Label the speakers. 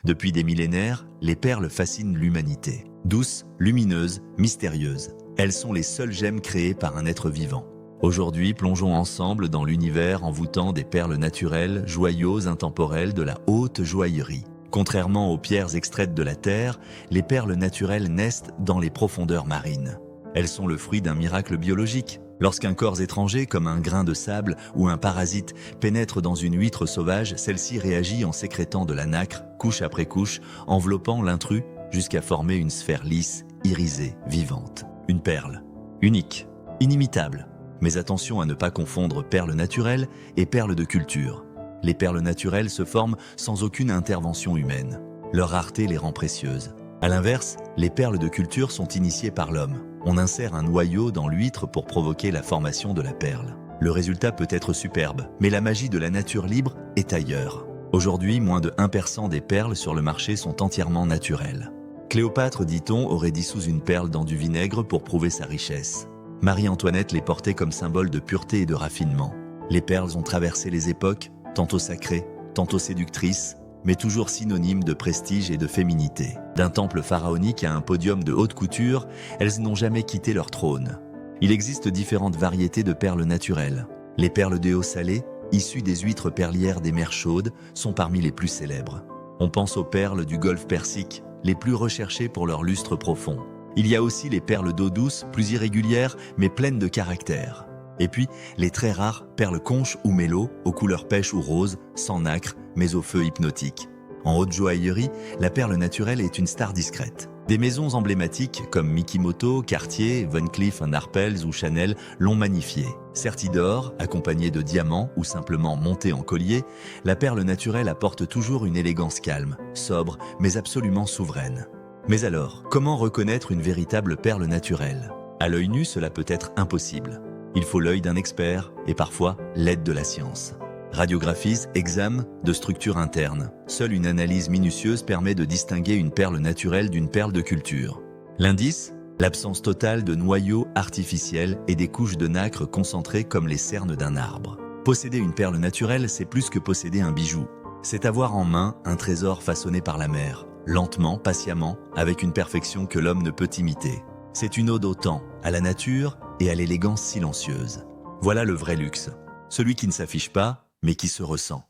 Speaker 1: Depuis des millénaires, les perles fascinent l'humanité. Douces, lumineuses, mystérieuses. Elles sont les seules gemmes créées par un être vivant. Aujourd'hui, plongeons ensemble dans l'univers envoûtant des perles naturelles, joyaux intemporels de la haute joaillerie. Contrairement aux pierres extraites de la terre, les perles naturelles naissent dans les profondeurs marines. Elles sont le fruit d'un miracle biologique. Lorsqu'un corps étranger, comme un grain de sable ou un parasite, pénètre dans une huître sauvage, celle-ci réagit en sécrétant de la nacre, couche après couche, enveloppant l'intrus jusqu'à former une sphère lisse, irisée, vivante. Une perle, unique, inimitable. Mais attention à ne pas confondre perles naturelles et perles de culture. Les perles naturelles se forment sans aucune intervention humaine. Leur rareté les rend précieuses. À l'inverse, les perles de culture sont initiées par l'homme. On insère un noyau dans l'huître pour provoquer la formation de la perle. Le résultat peut être superbe, mais la magie de la nature libre est ailleurs. Aujourd'hui, moins de 1% des perles sur le marché sont entièrement naturelles. Cléopâtre, dit-on, aurait dissous une perle dans du vinaigre pour prouver sa richesse. Marie-Antoinette les portait comme symbole de pureté et de raffinement. Les perles ont traversé les époques, tantôt sacrées, tantôt séductrices, mais toujours synonymes de prestige et de féminité. D'un temple pharaonique à un podium de haute couture, elles n'ont jamais quitté leur trône. Il existe différentes variétés de perles naturelles. Les perles de haut salé, issues des huîtres perlières des mers chaudes, sont parmi les plus célèbres. On pense aux perles du golfe Persique, les plus recherchées pour leur lustre profond. Il y a aussi les perles d'eau douce, plus irrégulières, mais pleines de caractère. Et puis, les très rares perles conches ou mélos, aux couleurs pêche ou rose, sans nacre, mais au feu hypnotique. En haute joaillerie, la perle naturelle est une star discrète. Des maisons emblématiques comme Mikimoto, Cartier, Van Cleef & Arpels ou Chanel l'ont magnifiée. Sertie d'or, accompagnée de diamants ou simplement montée en collier, la perle naturelle apporte toujours une élégance calme, sobre, mais absolument souveraine. Mais alors, comment reconnaître une véritable perle naturelle? À l'œil nu, cela peut être impossible. Il faut l'œil d'un expert et parfois l'aide de la science. Radiographies, examens de structure interne. Seule une analyse minutieuse permet de distinguer une perle naturelle d'une perle de culture. L'indice? L'absence totale de noyaux artificiels et des couches de nacre concentrées comme les cernes d'un arbre. Posséder une perle naturelle, c'est plus que posséder un bijou. C'est avoir en main un trésor façonné par la mer, lentement, patiemment, avec une perfection que l'homme ne peut imiter. C'est une ode au temps, à la nature et à l'élégance silencieuse. Voilà le vrai luxe, celui qui ne s'affiche pas, mais qui se ressent.